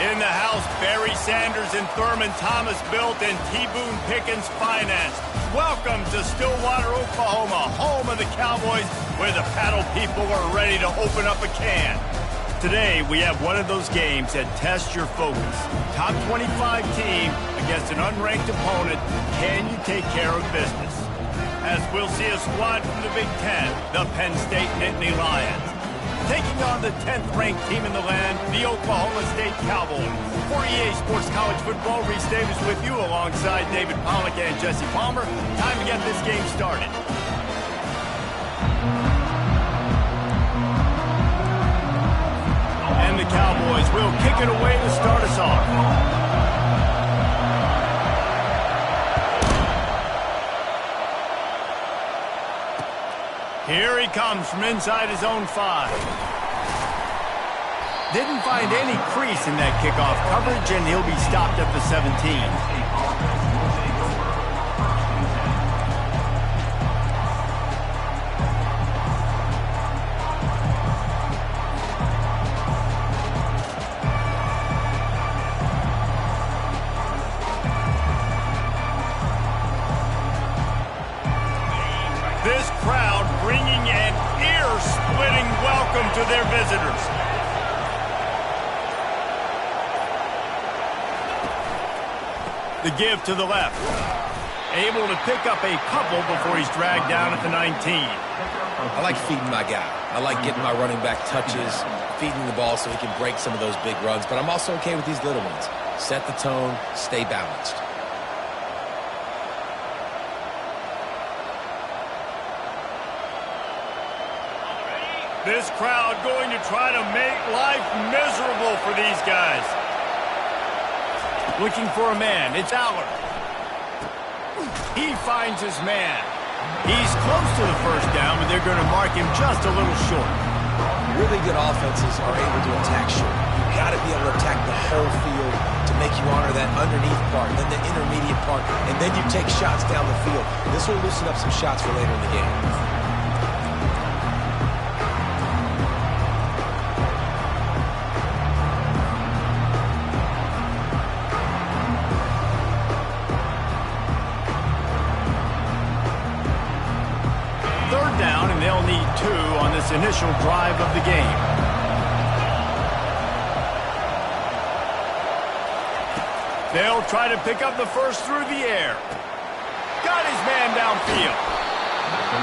In the house, Barry Sanders and Thurman Thomas built and T. Boone Pickens financed. Welcome to Stillwater, Oklahoma, home of the Cowboys, where the paddle people are ready to open up a can. Today, we have one of those games that tests your focus. Top 25 team against an unranked opponent. Can you take care of business? As we'll see a squad from the Big Ten, the Penn State Nittany Lions, taking on the 10th-ranked team in the land, the Oklahoma State Cowboys. For EA Sports College Football, Reese Davis with you alongside David Pollack and Jesse Palmer. Time to get this game started. And the Cowboys will kick it away to start us off. Here he comes from inside his own 5. Didn't find any crease in that kickoff coverage, and he'll be stopped at the 17. This crowd bringing an ear-splitting welcome to their visitors. The give to the left. Able to pick up a couple before he's dragged down at the 19. I like feeding my guy. I like getting my running back touches, feeding the ball so he can break some of those big runs, but I'm also okay with these little ones. Set the tone, stay balanced. This crowd going to try to make life miserable for these guys. Looking for a man. It's Aller. He finds his man. He's close to the first down, but they're going to mark him just a little short. Really good offenses are able to attack short. You've got to be able to attack the whole field to make you honor that underneath part, then the intermediate part, and then you take shots down the field. This will loosen up some shots for later in the game. Down, and they'll need 2 on this initial drive of the game. They'll try to pick up the first through the air. Got his man downfield.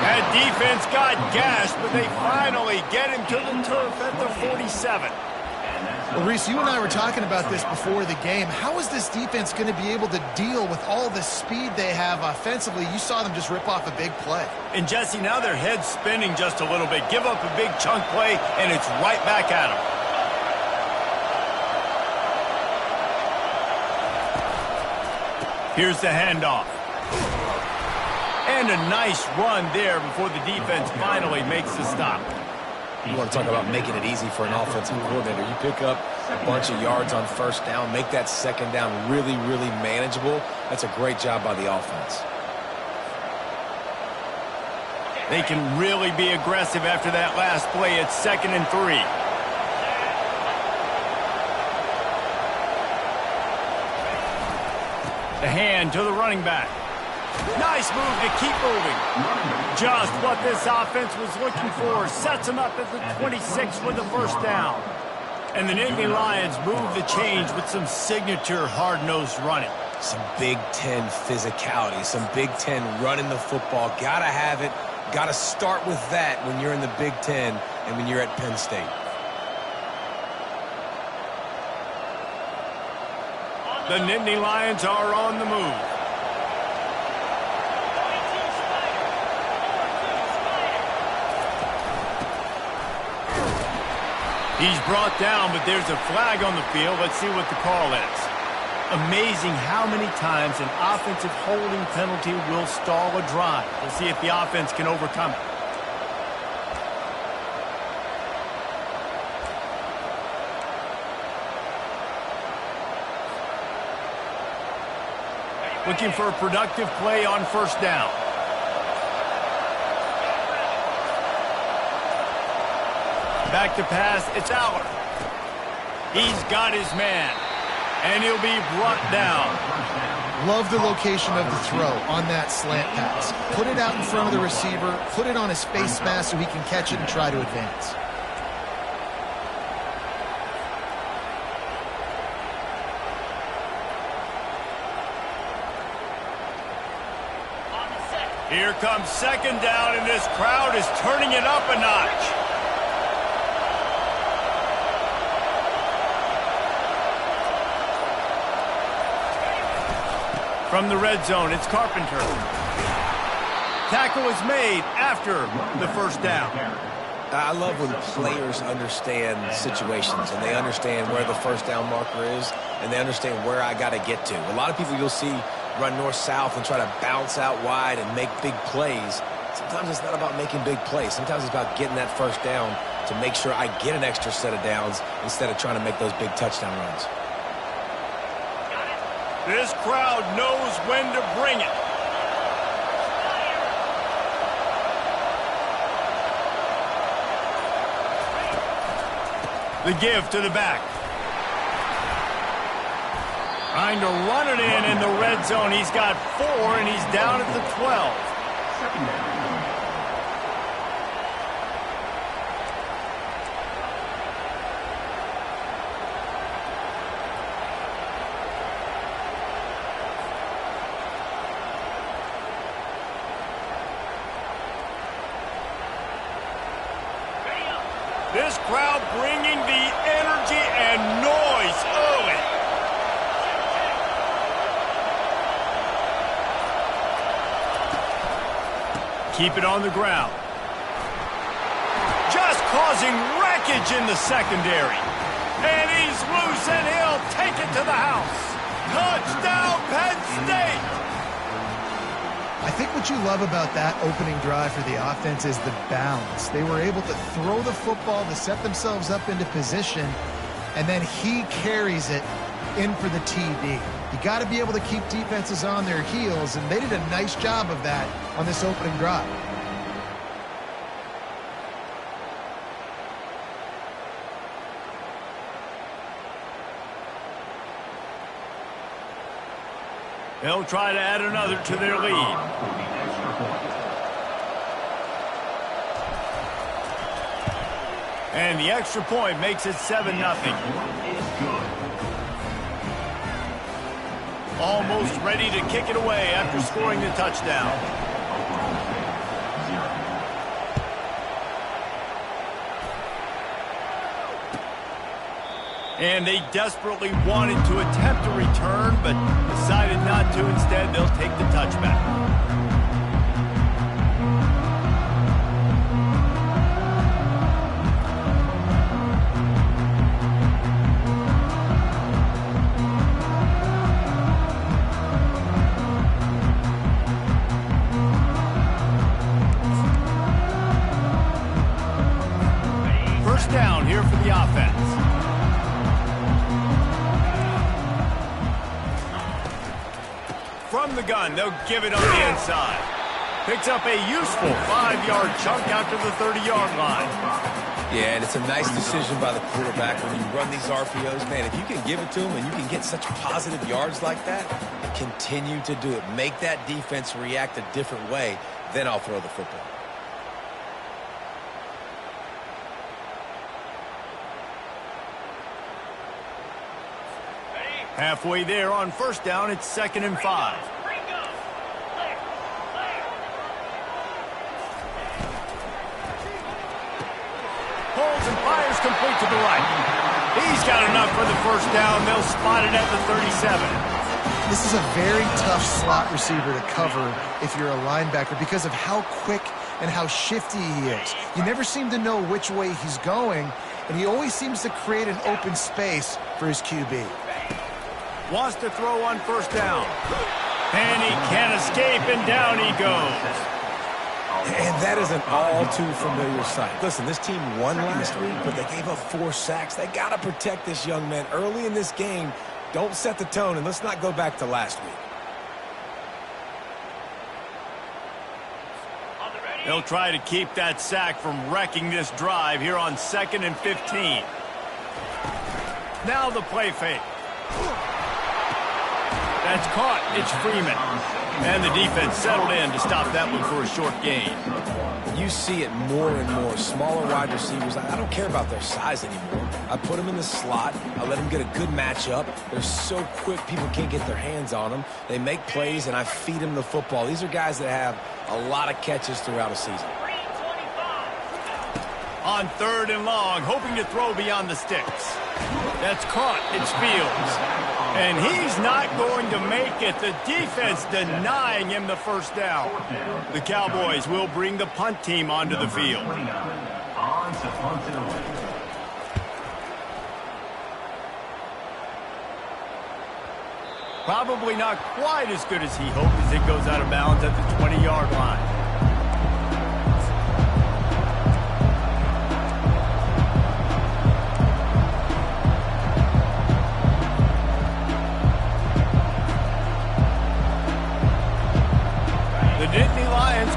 That defense got gashed, but they finally get him to the turf at the 47. Well, Reese, you and I were talking about this before the game. How is this defense going to be able to deal with all the speed they have offensively? You saw them just rip off a big play. And, Jesse, now their head's spinning just a little bit. Give up a big chunk play, and it's right back at them. Here's the handoff. And a nice run there before the defense finally makes the stop. You want to talk about making it easy for an offensive coordinator. You pick up a bunch of yards on first down, make that second down really, really manageable. That's a great job by the offense. They can really be aggressive after that last play. It's 2nd and 3. The hand to the running back. Nice move to keep moving. Just what this offense was looking for. Sets them up at the 26 with the first down. And the Nittany Lions move the change with some signature hard-nosed running. Some Big Ten physicality, some Big Ten running the football. Gotta have it. Gotta start with that when you're in the Big Ten and when you're at Penn State. The Nittany Lions are on the move. He's brought down, but there's a flag on the field. Let's see what the call is. Amazing how many times an offensive holding penalty will stall a drive. We'll see if the offense can overcome it. Looking for a productive play on first down. Back to pass, it's Aller. He's got his man. And he'll be brought down. Love the location of the throw on that slant pass. Put it out in front of the receiver, put it on his face mask so he can catch it and try to advance. Here comes second down, and this crowd is turning it up a notch. From the red zone, it's Carpenter. Tackle is made after the first down. I love when players understand situations and they understand where the first down marker is and they understand where I got to get to. A lot of people you'll see run north-south and try to bounce out wide and make big plays. Sometimes it's not about making big plays. Sometimes it's about getting that first down to make sure I get an extra set of downs instead of trying to make those big touchdown runs. This crowd knows when to bring it. The give to the back. Trying to run it in the red zone. He's got 4, and he's down at the 12. This crowd bringing the energy and noise. Oh, it. Keep it on the ground. Just causing wreckage in the secondary. And he's loose, and he'll take it to the house. Touchdown, Penn State! I think what you love about that opening drive for the offense is the balance. They were able to throw the football to set themselves up into position, and then he carries it in for the TD. You got to be able to keep defenses on their heels, and they did a nice job of that on this opening drive. They'll try to add another to their lead. And the extra point makes it 7-0. Almost ready to kick it away after scoring the touchdown. And they desperately wanted to attempt a return, but decided not to. Instead, they'll take the touchback. First down here for the offense. From the gun, they'll give it on the inside. Picks up a useful 5-yard chunk out to the 30-yard line. Yeah, and it's a nice decision by the quarterback when you run these RPOs. Man, if you can give it to him and you can get such positive yards like that, continue to do it. Make that defense react a different way, then I'll throw the football. Halfway there on first down, it's 2nd and 5. Pulls and fires complete to the right. He's got enough for the first down. They'll spot it at the 37. This is a very tough slot receiver to cover if you're a linebacker because of how quick and how shifty he is. You never seem to know which way he's going, and he always seems to create an open space for his QB. Wants to throw on first down. And he can't escape, and down he goes. And that is an all-too-familiar sight. Listen, this team won last week, but they gave up 4 sacks. They got to protect this young man early in this game. Don't set the tone, and let's not go back to last week. They'll try to keep that sack from wrecking this drive here on 2nd and 15. Now the play fake. That's caught. It's Freeman. And the defense settled in to stop that one for a short gain. You see it more and more. Smaller wide receivers, I don't care about their size anymore. I put them in the slot. I let them get a good matchup. They're so quick, people can't get their hands on them. They make plays, and I feed them the football. These are guys that have a lot of catches throughout a season. On 3rd and long, hoping to throw beyond the sticks. That's caught. It's Fields. And he's not going to make it. The defense denying him the first down. The Cowboys will bring the punt team onto the field. Probably not quite as good as he hoped as it goes out of bounds at the 20-yard line.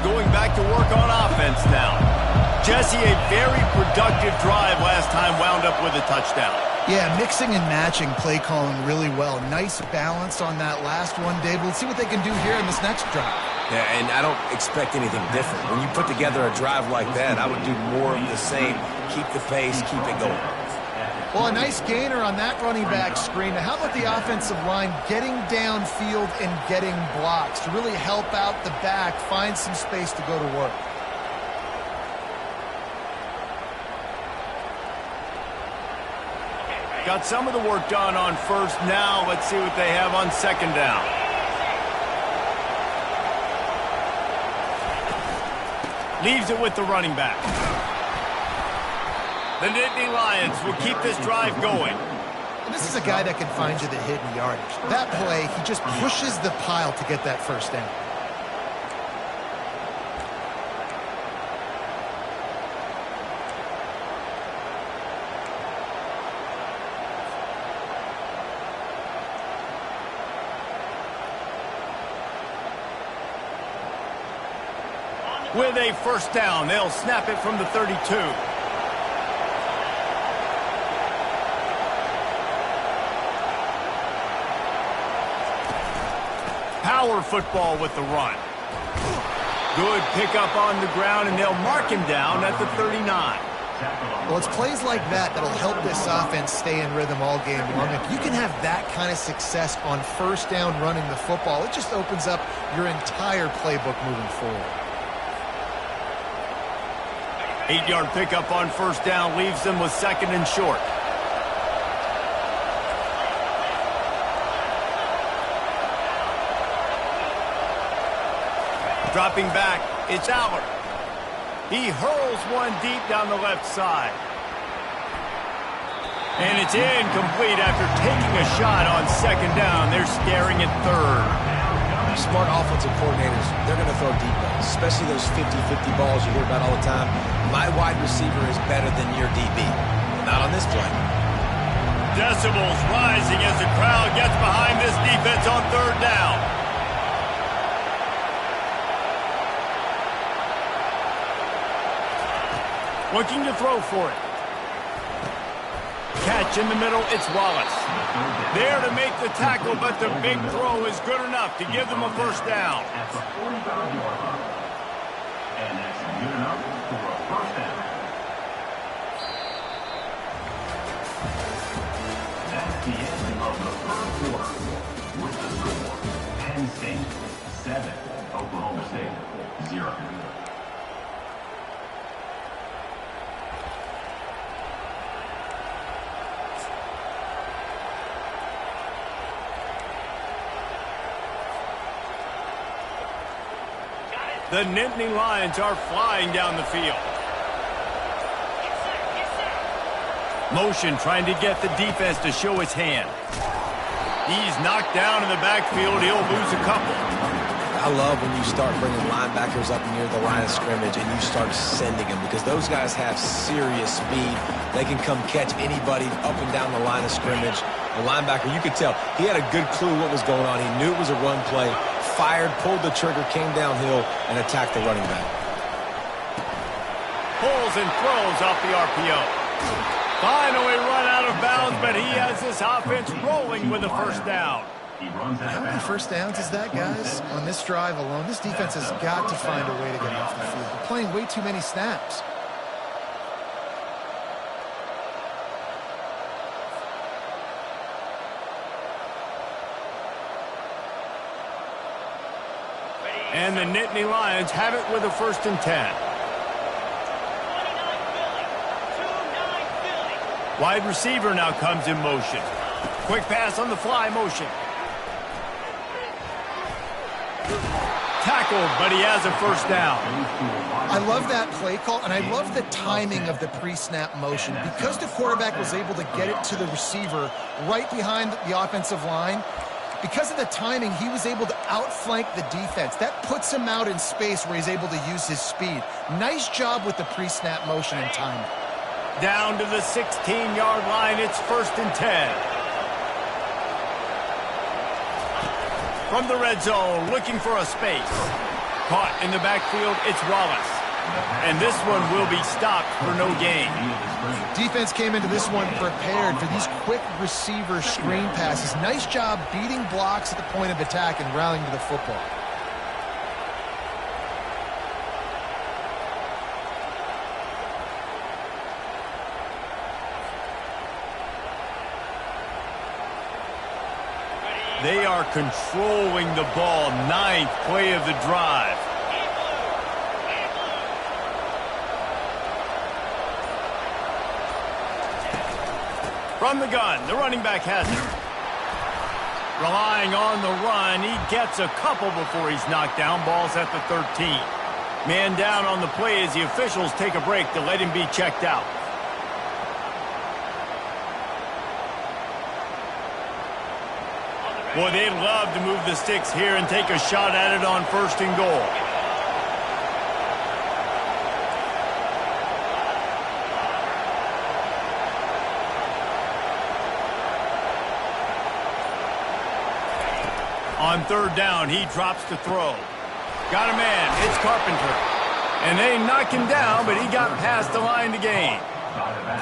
Going back to work on offense now. Jesse, a very productive drive last time, wound up with a touchdown. Yeah, mixing and matching play calling really well. Nice balance on that last one, Dave. We'll see what they can do here in this next drive. Yeah, and I don't expect anything different. When you put together a drive like that, I would do more of the same. Keep the pace, keep it going. Well, a nice gainer on that running back screen. Now, how about the offensive line getting downfield and getting blocks to really help out the back, find some space to go to work? Got some of the work done on first. Now let's see what they have on 2nd down. Leaves it with the running back. The Nittany Lions will keep this drive going. And this is a guy that can find you the hidden yardage. That play, he just pushes the pile to get that first down. With a first down, they'll snap it from the 32. Power football with the run. Good pickup on the ground, and they'll mark him down at the 39. Well, it's plays like that that'll help this offense stay in rhythm all game long. If you can have that kind of success on first down running the football, it just opens up your entire playbook moving forward. 8-yard pickup on first down leaves them with 2nd and short. Dropping back, it's Aller. He hurls one deep down the left side. And it's incomplete after taking a shot on 2nd down. They're staring at 3rd. Smart offensive coordinators, they're going to throw deep balls, especially those 50-50 balls you hear about all the time. My wide receiver is better than your DB. Not on this play. Decibels rising as the crowd gets behind this defense on 3rd down. Looking to throw for it. Catch in the middle, it's Wallace. There to make the tackle, but the big throw is good enough to give them a first down. At the 45-yard line. And that's good enough for a first down. That's the end of the 3rd quarter. With the score, Penn State 7, Oklahoma State 0. The Nittany Lions are flying down the field. Motion trying to get the defense to show his hand. He's knocked down in the backfield. He'll lose a couple. I love when you start bringing linebackers up near the line of scrimmage and you start sending them because those guys have serious speed. They can come catch anybody up and down the line of scrimmage. The linebacker, you could tell, he had a good clue what was going on. He knew it was a run play. Fired, pulled the trigger, came downhill, and attacked the running back. Pulls and throws off the RPO. Finally run out of bounds, but he has this offense rolling with a first down. He runs out How of many bounds. first downs is that, guys? On this drive alone, this defense has got to find a way to get off the field. They're playing way too many snaps. And the Nittany Lions have it with a 1st and 10. Wide receiver now comes in motion. Quick pass on the fly motion. Tackled, but he has a 1st down. I love that play call, and I love the timing of the pre-snap motion. Because the quarterback was able to get it to the receiver right behind the offensive line, because of the timing, he was able to outflank the defense. That puts him out in space where he's able to use his speed. Nice job with the pre-snap motion and timing. Down to the 16-yard line, it's 1st and 10. From the red zone, looking for a space. Caught in the backfield, it's Wallace. And this one will be stopped for no gain. Defense came into this one prepared for these quick receiver screen passes. Nice job beating blocks at the point of attack and rallying to the football. They are controlling the ball. 9th play of the drive. From the gun, the running back has it. Relying on the run, he gets a couple before he's knocked down. Ball's at the 13. Man down on the play as the officials take a break to let him be checked out. Boy, they'd love to move the sticks here and take a shot at it on 1st and goal. On 3rd down, he drops to throw. Got a man, it's Carpenter. And they knock him down, but he got past the line to gain.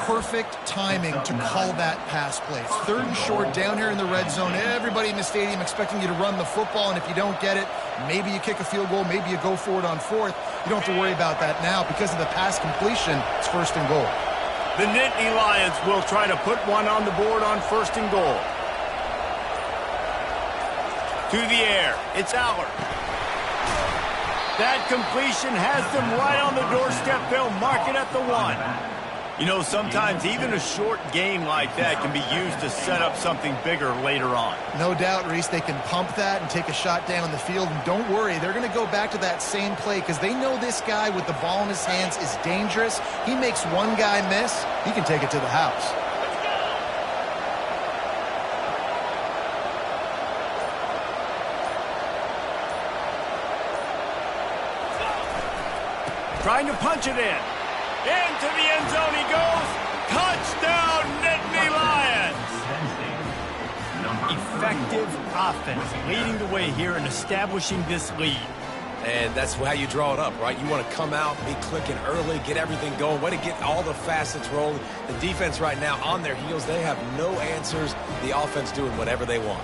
Perfect timing to call that pass play. It's 3rd and short down here in the red zone. Everybody in the stadium expecting you to run the football, and if you don't get it, maybe you kick a field goal, maybe you go for it on 4th. You don't have to worry about that now. Because of the pass completion, it's 1st and goal. The Nittany Lions will try to put one on the board on 1st and goal. To the air, it's Allard. That completion has them right on the doorstep. They'll mark it at the 1. You know, sometimes even a short gain like that can be used to set up something bigger later on. No doubt, Reese, they can pump that and take a shot down on the field. And don't worry, they're going to go back to that same play because they know this guy with the ball in his hands is dangerous. He makes one guy miss, he can take it to the house. Trying to punch it in. Into the end zone he goes. Touchdown, Nittany Lions. Effective offense leading the way here and establishing this lead. And that's how you draw it up, right? You want to come out, be clicking early, get everything going, way to get all the facets rolling. The defense right now on their heels, they have no answers. The offense doing whatever they want.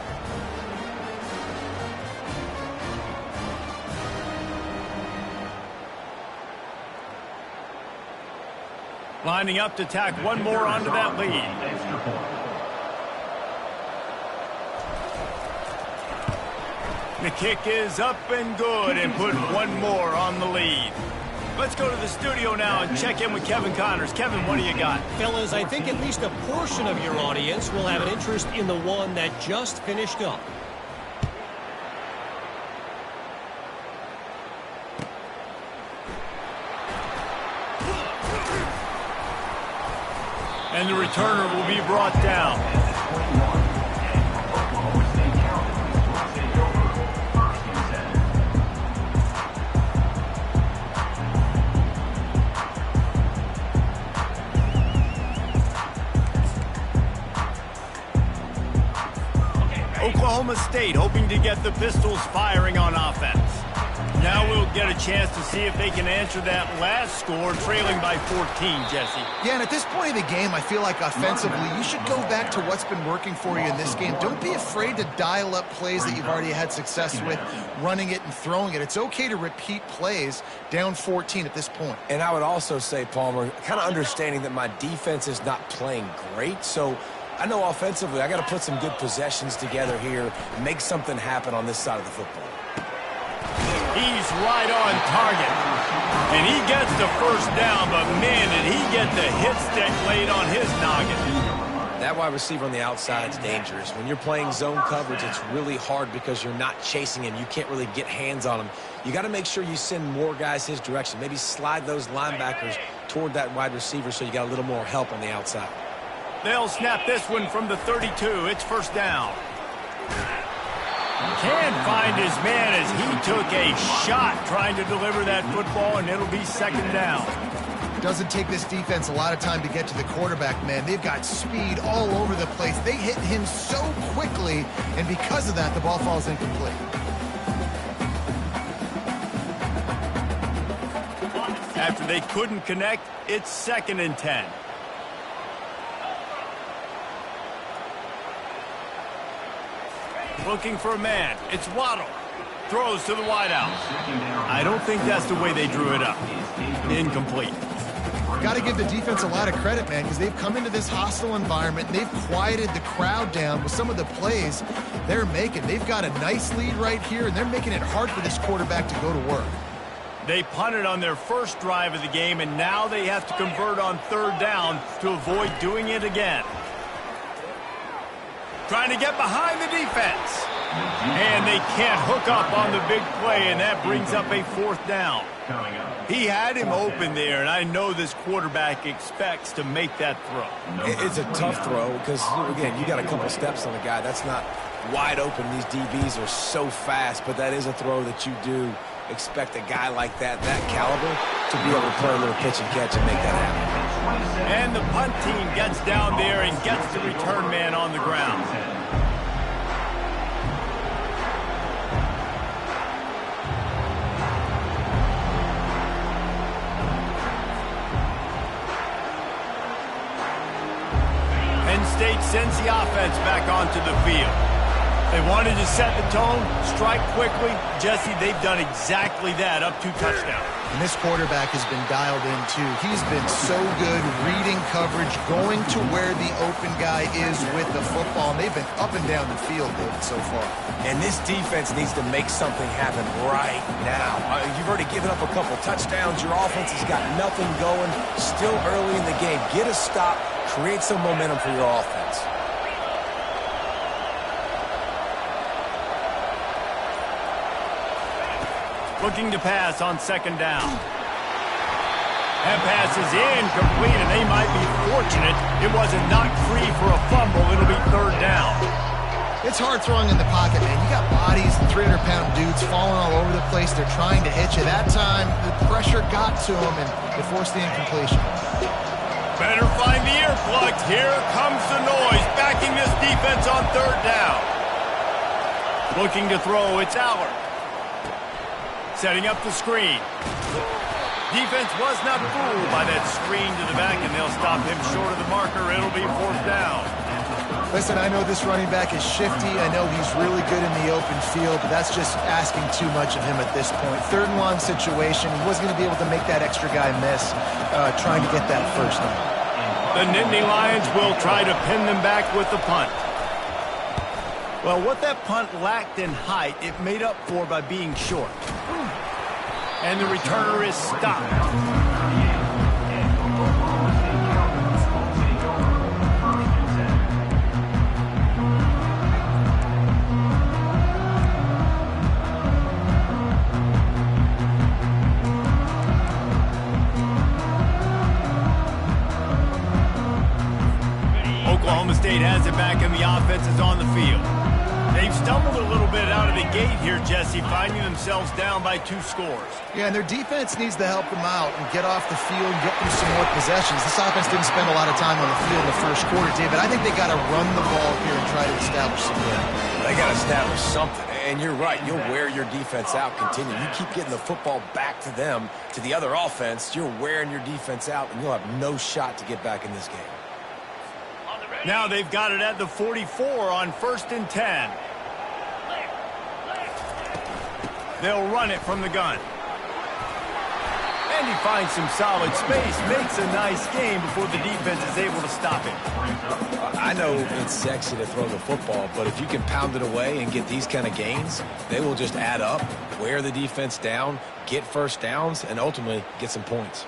Lining up to tack one more onto that lead. The kick is up and good and put one more on the lead. Let's go to the studio now and check in with Kevin Connors. Kevin, what do you got? Fellas, I think at least a portion of your audience will have an interest in the one that just finished up. And the returner will be brought down. Oklahoma State hoping to get the Pistols firing on offense. Now we'll get a chance to see if they can answer that last score, trailing by 14, Jesse. Yeah, and at this point of the game, I feel like offensively, you should go back to what's been working for you in this game. Don't be afraid to dial up plays that you've already had success with, running it and throwing it. It's okay to repeat plays down 14 at this point. And I would also say, Palmer, kind of understanding that my defense is not playing great, so I know offensively I got to put some good possessions together here and make something happen on this side of the football. He's right on target. And he gets the first down, but man, did he get the hit stick laid on his noggin. That wide receiver on the outside is dangerous. When you're playing zone coverage, it's really hard because you're not chasing him. You can't really get hands on him. You got to make sure you send more guys his direction. Maybe slide those linebackers toward that wide receiver so you got a little more help on the outside. They'll snap this one from the 32. It's first down. Can't find his man as he took a shot trying to deliver that football, and it'll be second down. Doesn't take this defense a lot of time to get to the quarterback, man. They've got speed all over the place. They hit him so quickly, and because of that, the ball falls incomplete. After they couldn't connect, it's 2nd and 10. Looking for a man. It's Waddle. Throws to the wideout. I don't think that's the way they drew it up. Incomplete. Got to give the defense a lot of credit, man, because they've come into this hostile environment, and they've quieted the crowd down with some of the plays they're making. They've got a nice lead right here, and they're making it hard for this quarterback to go to work. They punted on their first drive of the game, and now they have to convert on 3rd down to avoid doing it again. Trying to get behind the defense. And they can't hook up on the big play, and that brings up a 4th down. He had him open there, and I know this quarterback expects to make that throw. It's a tough throw because, again, you got a couple steps on the guy. That's not wide open. These DBs are so fast, but that is a throw that you do expect a guy like that caliber to be able to play a little pitch and catch and make that happen. And the punt team gets down there and gets the return man on the ground. Penn State sends the offense back onto the field. They wanted to set the tone, strike quickly. Jesse, they've done exactly that, up 2 touchdowns. And this quarterback has been dialed in, too. He's been so good reading coverage, going to where the open guy is with the football. And they've been up and down the field, David, so far. And this defense needs to make something happen right now. You've already given up a couple touchdowns. Your offense has got nothing going. Still early in the game. Get a stop. Create some momentum for your offense. Looking to pass on 2nd down. That pass is incomplete, and they might be fortunate it wasn't knocked free for a fumble. It'll be 3rd down. It's hard throwing in the pocket, man. You got bodies, 300-pound dudes falling all over the place. They're trying to hit you. That time, the pressure got to them, and it forced the incompletion. Better find the earplugs. Here comes the noise, backing this defense on 3rd down. Looking to throw, it's Allard. Setting up the screen. Defense was not fooled by that screen to the back, and they'll stop him short of the marker. It'll be 4th down. Listen, I know this running back is shifty. I know he's really good in the open field, but that's just asking too much of him at this point. 3rd and 1 situation. He wasn't going to be able to make that extra guy miss trying to get that first down. The Nittany Lions will try to pin them back with the punt. Well, what that punt lacked in height, it made up for by being short. And the returner is stopped. Oklahoma State has it back, and the offense is on the field. They've stumbled a little bit out of the gate here, Jesse, finding themselves down by 2 scores. Yeah, and their defense needs to help them out and get off the field and get them some more possessions. This offense didn't spend a lot of time on the field in the first quarter, David. I think they got to run the ball here and try to establish some rhythm. They got to establish something. And you're right. You'll wear your defense out. Continue. You keep getting the football back to them, to the other offense. You're wearing your defense out, and you'll have no shot to get back in this game. Now they've got it at the 44 on 1st and 10. They'll run it from the gun. And he finds some solid space, makes a nice game before the defense is able to stop him. I know it's sexy to throw the football, but if you can pound it away and get these kind of gains, they will just add up, wear the defense down, get first downs, and ultimately get some points.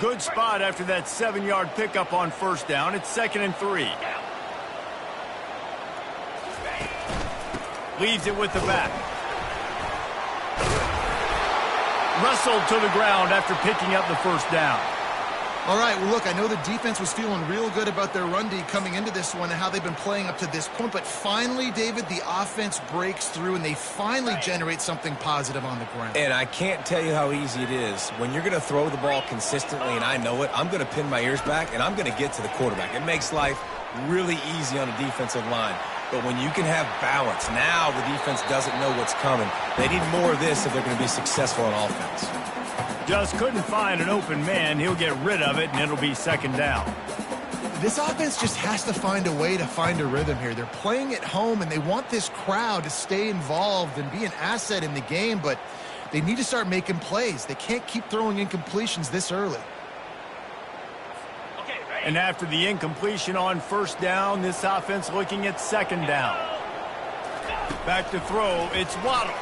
Good spot after that 7-yard pickup on 1st down. It's 2nd and 3. Leaves it with the back. Wrestled to the ground after picking up the 1st down. All right, well, look, I know the defense was feeling real good about their run D coming into this one and how they've been playing up to this point, but finally, David, the offense breaks through and they finally generate something positive on the ground. And I can't tell you how easy it is. When you're going to throw the ball consistently, and I know it, I'm going to pin my ears back, and I'm going to get to the quarterback. It makes life really easy on a defensive line. But when you can have balance, now the defense doesn't know what's coming. They need more of this if they're going to be successful on offense. Just couldn't find an open man. He'll get rid of it, and it'll be 2nd down. This offense just has to find a way to find a rhythm here. They're playing at home, and they want this crowd to stay involved and be an asset in the game, but they need to start making plays. They can't keep throwing incompletions this early. And after the incompletion on 1st down, this offense looking at 2nd down. Back to throw, it's Waddle.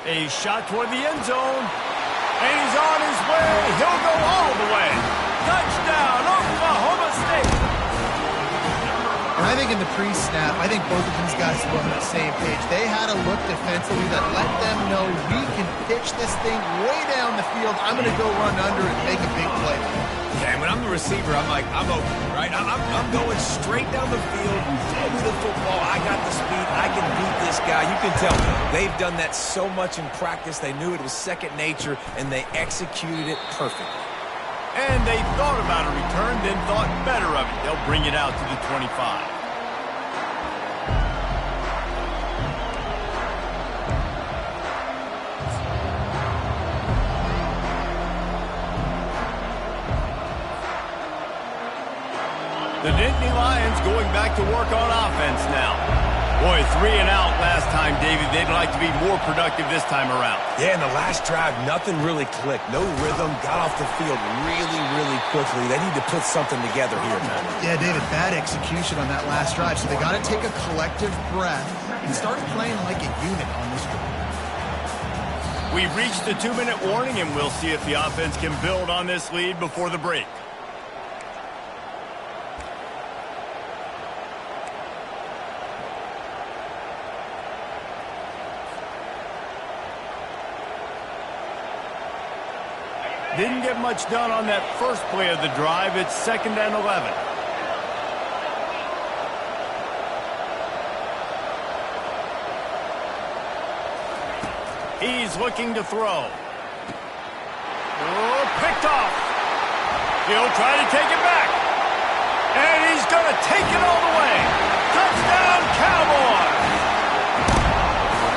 A shot toward the end zone. And he's on his way. He'll go all the way. Touchdown, Oklahoma State. And I think in the pre-snap, I think both of these guys were on the same page. They had a look defensively that let them know we can pitch this thing way down the field. I'm going to go run under and make a big play. Yeah, and when I'm the receiver, I'm like, I'm open, right? I'm going straight down the field. Throw me the football. I got the speed. I can beat this guy. You can tell they've done that so much in practice. They knew it was second nature, and they executed it perfectly. And they thought about a return, then thought better of it. They'll bring it out to the 25. The Nittany Lions going back to work on offense now. Boy, 3 and out last time, David. They'd like to be more productive this time around. Yeah, in the last drive, nothing really clicked. No rhythm, got off the field really, really quickly. They need to put something together here, man. Yeah, David, bad execution on that last drive. So they got to take a collective breath and start playing like a unit on this one. We've reached the 2-minute warning, and we'll see if the offense can build on this lead before the break. Didn't get much done on that first play of the drive. It's 2nd and 11. He's looking to throw. Oh, picked off. He'll try to take it back. And he's going to take it all the way. Touchdown, Cowboys!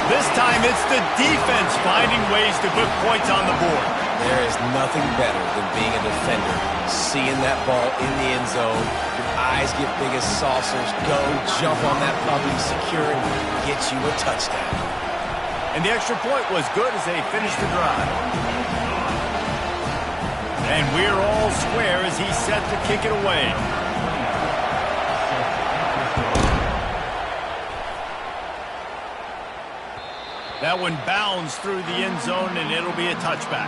This time it's the defense finding ways to put points on the board. There is nothing better than being a defender, seeing that ball in the end zone, your eyes get big as saucers, go, jump on that puppy, secure it, get you a touchdown. And the extra point was good as they finished the drive. And we're all square as he's set to kick it away. That one bounds through the end zone, and it'll be a touchback.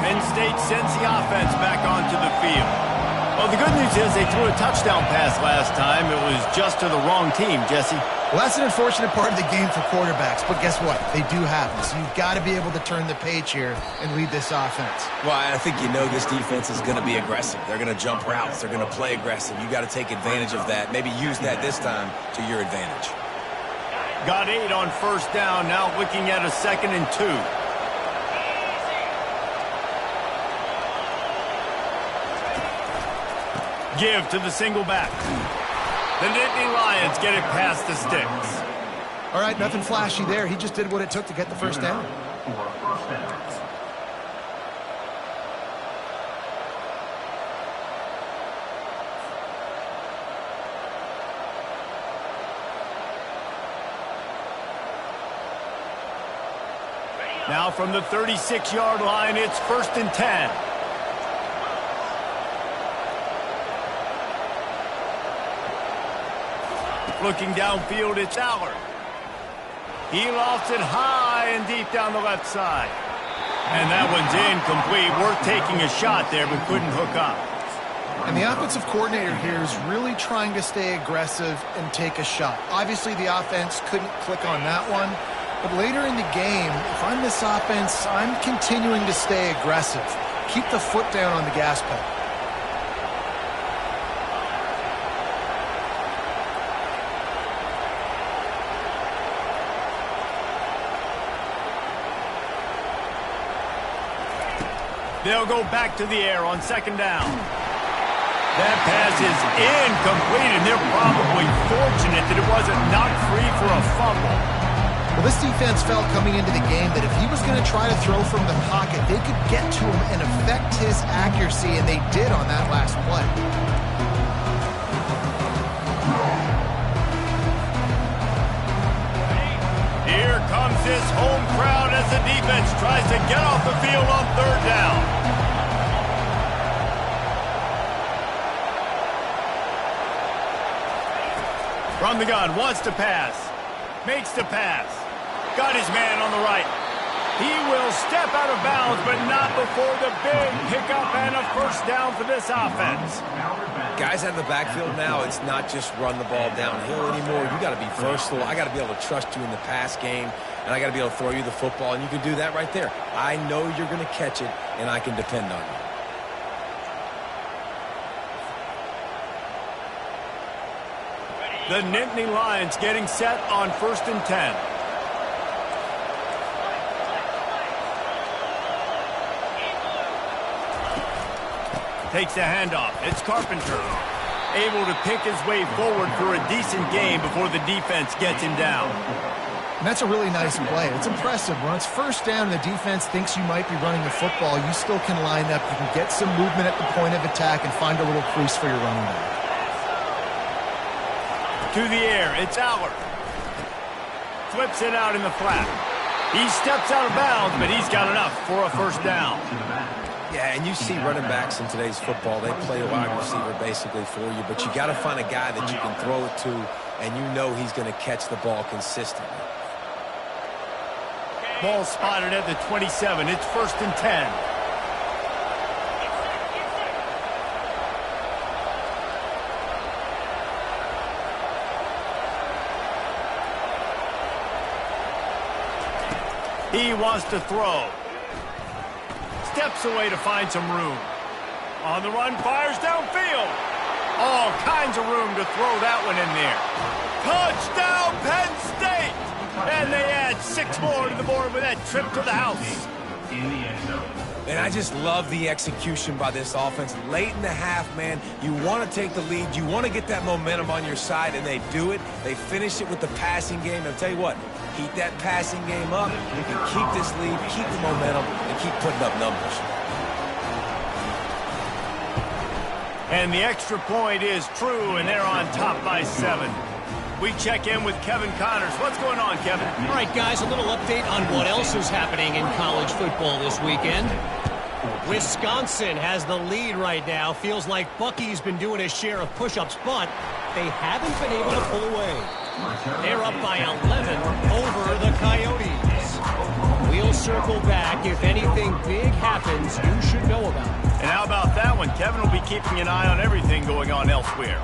Penn State sends the offense back onto the field. Well, the good news is they threw a touchdown pass last time. It was just to the wrong team, Jesse. Well, that's an unfortunate part of the game for quarterbacks, but guess what? They do happen, so you've got to be able to turn the page here and lead this offense. Well, I think you know this defense is going to be aggressive. They're going to jump routes. They're going to play aggressive. You got to take advantage of that. Maybe use that this time to your advantage. Got 8 on first down, now looking at a 2nd and 2. Give to the single back. The Nittany Lions get it past the sticks. All right, nothing flashy there. He just did what it took to get the first down. Now from the 36-yard line, it's 1st and 10. Looking downfield, it's Allard. He lofts it high and deep down the left side. And that one's incomplete. Worth taking a shot there, but couldn't hook up. And the offensive coordinator here is really trying to stay aggressive and take a shot. Obviously, the offense couldn't click on that one. But later in the game, if I'm this offense, I'm continuing to stay aggressive. Keep the foot down on the gas pedal. They'll go back to the air on 2nd down. That pass is incomplete, and they're probably fortunate that it wasn't knocked free for a fumble. Well, this defense felt coming into the game that if he was going to try to throw from the pocket, they could get to him and affect his accuracy, and they did on that last play. Here comes this home crowd as the defense tries to get off the field on 3rd down. From the gun, wants to pass. Makes the pass. Got his man on the right. He will step out of bounds, but not before the big pickup and a first down for this offense. Guys out in the backfield now, it's not just run the ball downhill anymore. You got to be versatile. I got to be able to trust you in the pass game, and I got to be able to throw you the football, and you can do that right there. I know you're going to catch it, and I can depend on you. The Nittany Lions getting set on 1st and 10. Takes the handoff. It's Carpenter. Able to pick his way forward for a decent game before the defense gets him down. And that's a really nice play. It's impressive. When it's 1st down and the defense thinks you might be running the football, you still can line up. You can get some movement at the point of attack and find a little crease for your running back. To the air, it's Allard. Flips it out in the flat. He steps out of bounds, but he's got enough for a first down. Yeah, and you see running backs in today's football, they play a wide receiver basically for you, but you got to find a guy that you can throw it to, and you know he's going to catch the ball consistently. Ball spotted at the 27. It's 1st and 10. He wants to throw. Steps away to find some room. On the run, fires downfield. All kinds of room to throw that one in there. Touchdown, Penn State! And they add 6 more to the board with that trip to the house. And I just love the execution by this offense. Late in the half, man, you want to take the lead. You want to get that momentum on your side, and they do it. They finish it with the passing game. And I'll tell you what, keep that passing game up. You can keep this lead, keep the momentum, and keep putting up numbers. And the extra point is true, and they're on top by 7. We check in with Kevin Connors. What's going on, Kevin? All right, guys, a little update on what else is happening in college football this weekend. Wisconsin has the lead right now. Feels like Bucky's been doing his share of push-ups, but they haven't been able to pull away. They're up by 11 over the Coyotes. We'll circle back. If anything big happens, you should know about it. And how about that one? Kevin will be keeping an eye on everything going on elsewhere.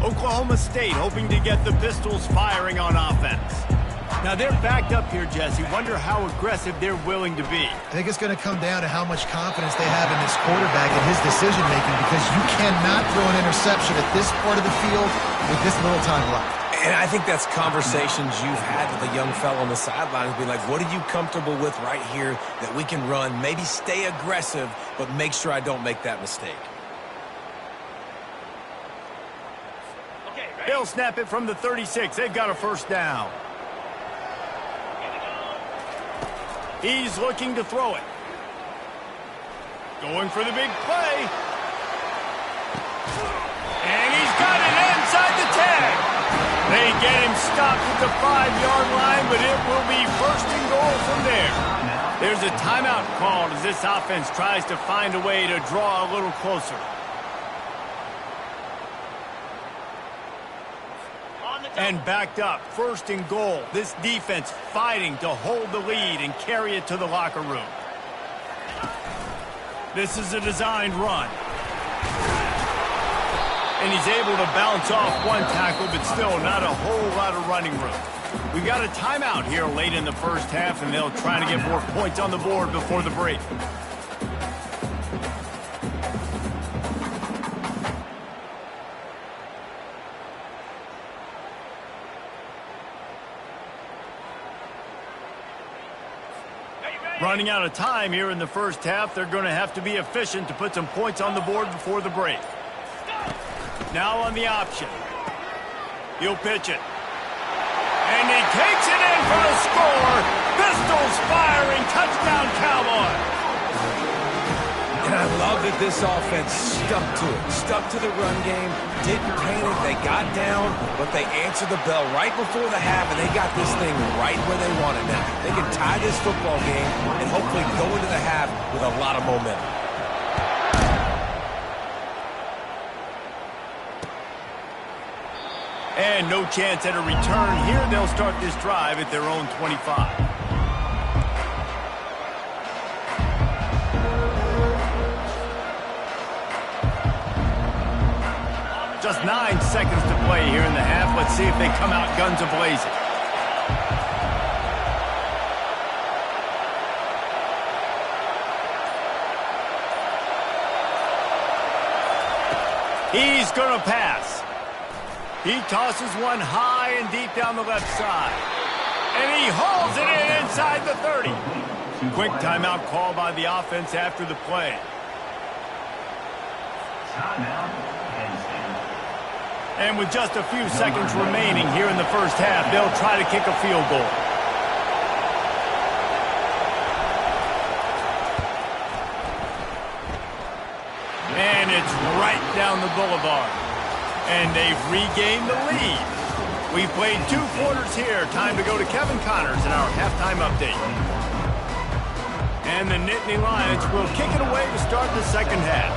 Oklahoma State hoping to get the Pistols firing on offense. Now they're backed up here, Jesse. Wonder how aggressive they're willing to be. I think it's going to come down to how much confidence they have in this quarterback and his decision-making, because you cannot throw an interception at this part of the field with this little time left. And I think that's conversations you've had with a young fellow on the sidelines. Be like, what are you comfortable with right here that we can run? Maybe stay aggressive, but make sure I don't make that mistake. They'll snap it from the 36. They've got a first down. He's looking to throw it. Going for the big play. And he's got it inside the 10. They get him stopped at the 5-yard line, but it will be first and goal from there. There's a timeout called as this offense tries to find a way to draw a little closer. And backed up, first and goal. This defense fighting to hold the lead and carry it to the locker room. This is a designed run. And he's able to bounce off one tackle, but still not a whole lot of running room. We've got a timeout here late in the first half, and they'll try to get more points on the board before the break. Running out of time here in the first half. They're going to have to be efficient to put some points on the board before the break. Now on the option. He'll pitch it. And he takes it in for a score. Pistols firing. Touchdown, Cowboys. And I love that this offense stuck to it. Stuck to the run game. Didn't panic. They got down, but they answered the bell right before the half, and they got this thing right where they want it now. They can tie this football game and hopefully go into the half with a lot of momentum. And no chance at a return here. They'll start this drive at their own 25. Just 9 seconds to play here in the half. Let's see if they come out guns a-blazing. He's going to pass. He tosses one high and deep down the left side. And he hauls it in inside the 30. Quick timeout call by the offense after the play. And with just a few seconds remaining here in the first half, they'll try to kick a field goal. And it's right down the boulevard. And they've regained the lead. We've played 2 quarters here. Time to go to Kevin Connors in our halftime update. And the Nittany Lions will kick it away to start the second half.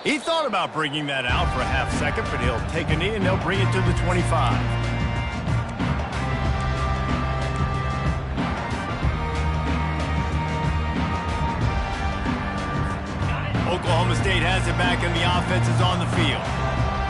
He thought about bringing that out for a half second, but he'll take a knee and they'll bring it to the 25. Oklahoma State has it back and the offense is on the field.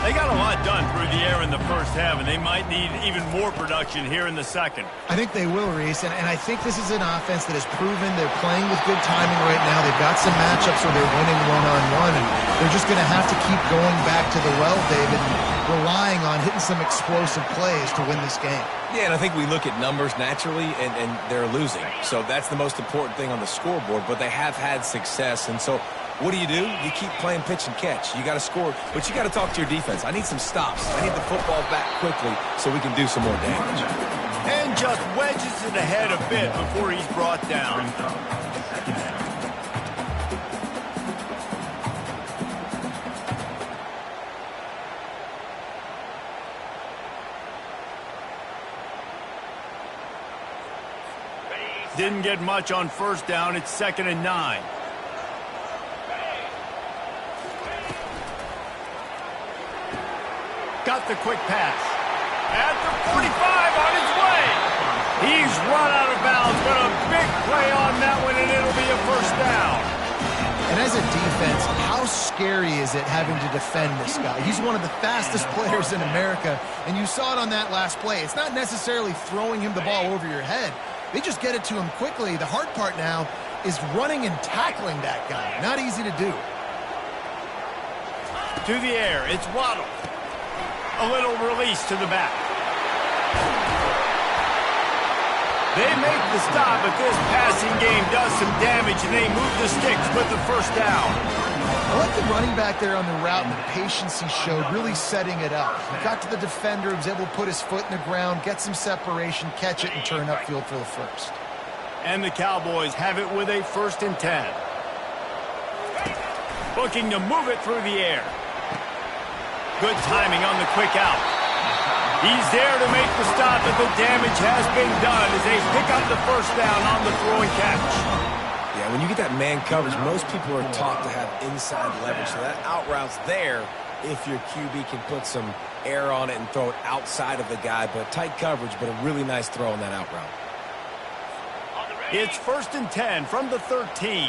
They got a lot done through the air in the first half, and they might need even more production here in the second. I think they will, Reese, and I think this is an offense that has proven they're playing with good timing right now. They've got some matchups where they're winning one-on-one, and they're just going to have to keep going back to the well, David, and relying on hitting some explosive plays to win this game. Yeah, and I think we look at numbers naturally, and they're losing. So that's the most important thing on the scoreboard, but they have had success, and so what do? You keep playing pitch and catch. You got to score, but you got to talk to your defense. I need some stops. I need the football back quickly so we can do some more damage. And just wedges it ahead a bit before he's brought down. Didn't get much on first down. It's 2nd and 9. Got the quick pass. At the 45 on his way. He's run out of bounds, but a big play on that one, and it'll be a first down. And as a defense, how scary is it having to defend this guy? He's one of the fastest players in America, and you saw it on that last play. It's not necessarily throwing him the ball over your head. They just get it to him quickly. The hard part now is running and tackling that guy. Not easy to do. To the air, it's Waddle. A little release to the back. They make the stop, but this passing game does some damage, and they move the sticks with the first down. I like the running back there on the route and the patience he showed, really setting it up. He got to the defender, was able to put his foot in the ground, get some separation, catch it, and turn upfield for the first. And the Cowboys have it with a 1st and 10. Looking to move it through the air. Good timing on the quick out. He's there to make the stop, but the damage has been done as they pick up the first down on the throw and catch. Yeah, when you get that man coverage, most people are taught to have inside leverage. So that out route's there if your QB can put some air on it and throw it outside of the guy. But tight coverage, but a really nice throw on that out route. It's 1st and 10 from the 13.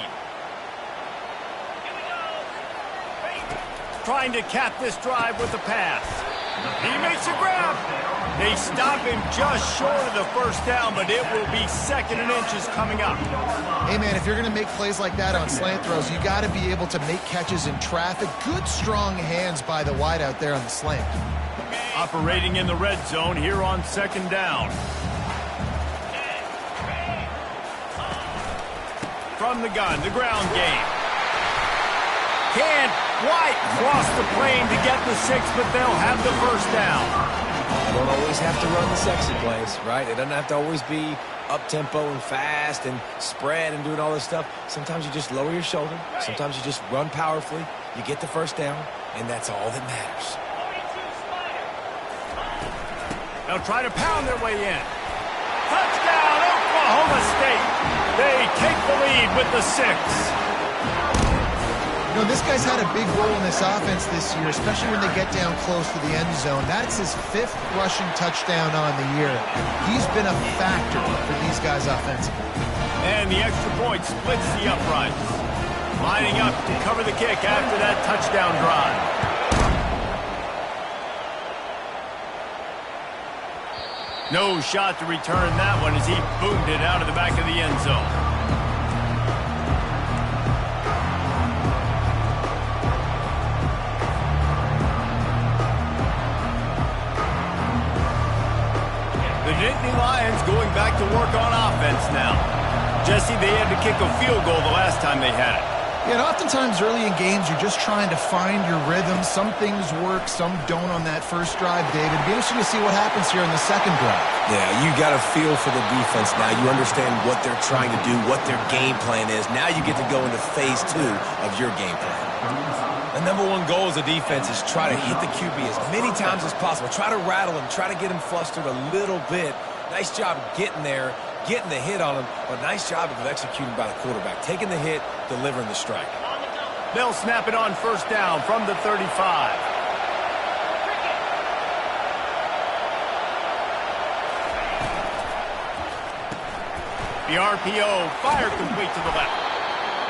Trying to cap this drive with the pass. He makes a grab. They stop him just short of the first down, but it will be 2nd and inches coming up. Hey, man, if you're going to make plays like that on slant throws, you got to be able to make catches in traffic. Good, strong hands by the wide out there on the slant. Operating in the red zone here on 2nd down. From the gun, the ground game. Can't quite cross the plane to get the 6, but they'll have the first down. You don't always have to run the sexy plays, right? It doesn't have to always be up-tempo and fast and spread and doing all this stuff. Sometimes you just lower your shoulder. Sometimes you just run powerfully. You get the first down, and that's all that matters. They'll try to pound their way in. Touchdown, Oklahoma State. They take the lead with the 6. You know, this guy's had a big role in this offense this year, especially when they get down close to the end zone. That's his 5th rushing touchdown on the year. He's been a factor for these guys offensively. And the extra point splits the uprights. Lining up to cover the kick after that touchdown drive. No shot to return that one as he boomed it out of the back of the end zone. The Nittany Lions going back to work on offense now. Jesse, they had to kick a field goal the last time they had it. Yeah, and oftentimes early in games, you're just trying to find your rhythm. Some things work, some don't on that first drive, David. It'd be interesting to see what happens here in the second drive. Yeah, you got a feel for the defense now. You understand what they're trying to do, what their game plan is. Now you get to go into phase 2 of your game plan. The number one goal as a defense is try to hit the QB as many times as possible. Try to rattle him, try to get him flustered a little bit. Nice job getting there, getting the hit on him, but nice job of executing by the quarterback. Taking the hit, delivering the strike. They'll snap it on first down from the 35. The RPO, fire complete to the left.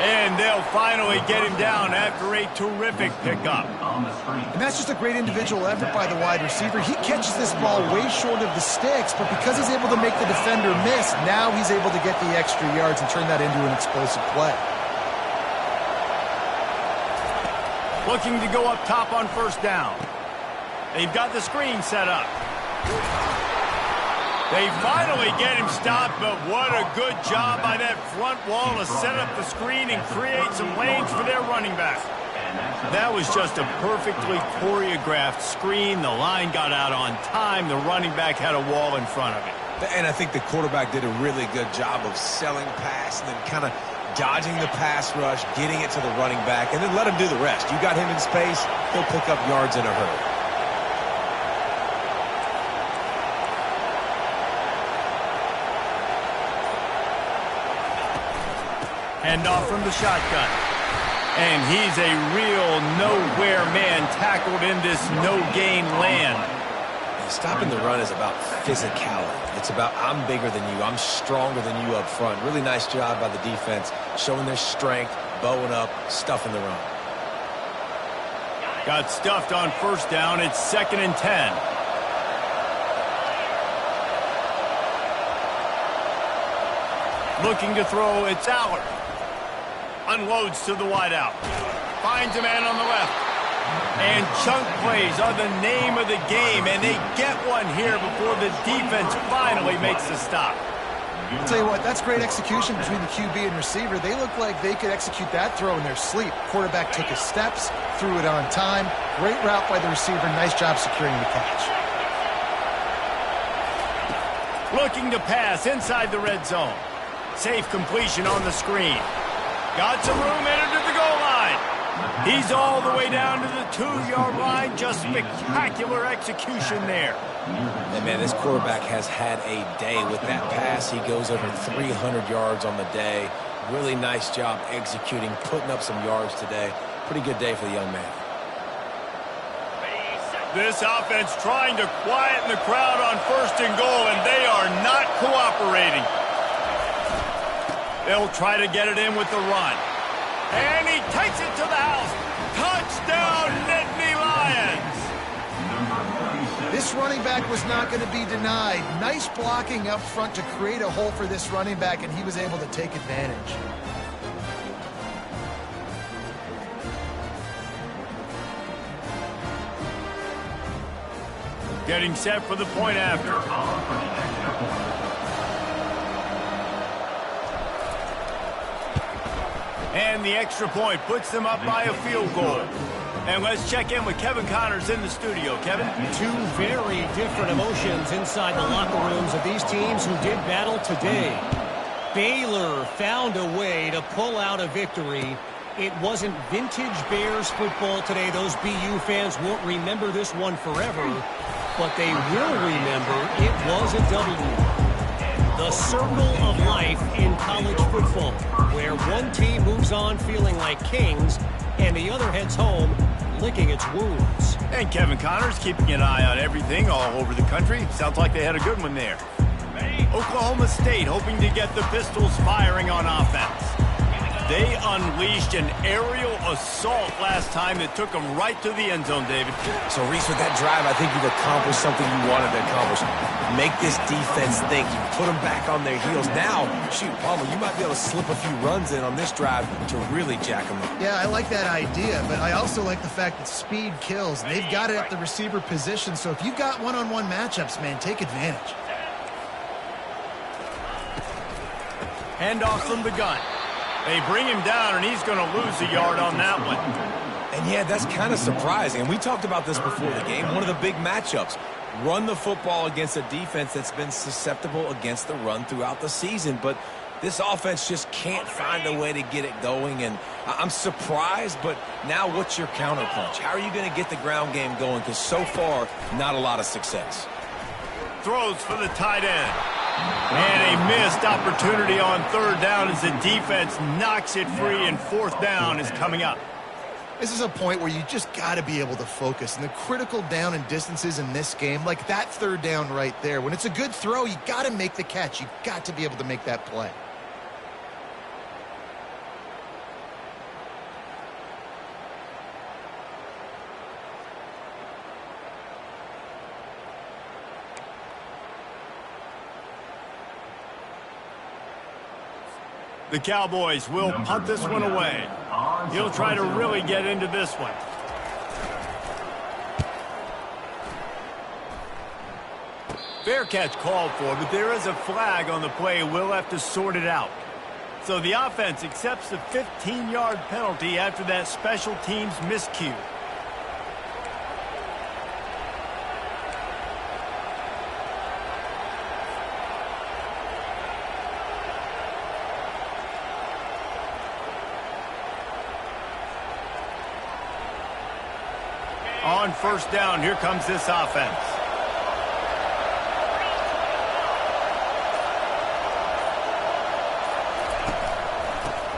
And they'll finally get him down after a terrific pickup. And that's just a great individual effort by the wide receiver. He catches this ball way short of the sticks, but because he's able to make the defender miss, now he's able to get the extra yards and turn that into an explosive play. Looking to go up top on first down. They've got the screen set up. They finally get him stopped, but what a good job by that front wall to set up the screen and create some lanes for their running back. That was just a perfectly choreographed screen. The line got out on time. The running back had a wall in front of it. And I think the quarterback did a really good job of selling pass and then kind of dodging the pass rush, getting it to the running back, and then let him do the rest. You got him in space, he'll pick up yards in a hurry. Handoff from the shotgun. And he's a real nowhere man tackled in this no-gain land. Stopping the run is about physicality. It's about I'm bigger than you, I'm stronger than you up front. Really nice job by the defense, showing their strength, bowing up, stuffing the run. Got stuffed on first down. It's 2nd and 10. Looking to throw, it's Allard. Unloads to the wideout. Finds a man on the left. And chunk plays are the name of the game, and they get one here before the defense finally makes the stop. I'll tell you what, that's great execution between the QB and receiver. They look like they could execute that throw in their sleep. Quarterback took his steps, threw it on time. Great route by the receiver. Nice job securing the catch. Looking to pass inside the red zone. Safe completion on the screen. Got some room, entered to the goal line. He's all the way down to the 2-yard line. Just spectacular execution there. And man, this quarterback has had a day with that pass. He goes over 300 yards on the day. Really nice job executing, putting up some yards today. Pretty good day for the young man. This offense trying to quieten the crowd on 1st and goal, and they are not cooperating. They'll try to get it in with the run. And he takes it to the house. Touchdown, Nittany Lions. This running back was not going to be denied. Nice blocking up front to create a hole for this running back, and he was able to take advantage. Getting set for the point after. And the extra point puts them up by a field goal. And let's check in with Kevin Connors in the studio. Kevin? Two very different emotions inside the locker rooms of these teams who did battle today. Baylor found a way to pull out a victory. It wasn't vintage Bears football today. Those BU fans won't remember this one forever, but they will remember it was a W. The circle of life in college football, where one team moves on feeling like kings and the other heads home licking its wounds. And Kevin Connors keeping an eye on everything all over the country. Sounds like they had a good one there. Oklahoma State hoping to get the Pistols firing on offense. They unleashed an aerial assault last time that took them right to the end zone, David. So, Reese, with that drive, I think you've accomplished something you wanted to accomplish. Make this defense think. You put them back on their heels. Now, shoot, Palmer, you might be able to slip a few runs in on this drive to really jack them up. Yeah, I like that idea, but I also like the fact that speed kills. They've got it at the receiver position, so if you've got one-on-one matchups, man, take advantage. Handoff from the gun. They bring him down, and he's going to lose a yard on that one. And, yeah, that's kind of surprising. And we talked about this before the game. One of the big matchups. Run the football against a defense that's been susceptible against the run throughout the season. But this offense just can't find a way to get it going. And I'm surprised, but now what's your counterpunch? How are you going to get the ground game going? Because so far, not a lot of success. Throws for the tight end. And a missed opportunity on 3rd down as the defense knocks it free, and 4th down is coming up. This is a point where you just got to be able to focus. And the critical down and distances in this game, like that 3rd down right there, when it's a good throw, you got to make the catch. You got to be able to make that play. The Cowboys will punt this one away. He'll try to really get into this one. Fair catch called for, but there is a flag on the play. We'll have to sort it out. So the offense accepts the 15-yard penalty after that special teams miscue. On 1st down, here comes this offense.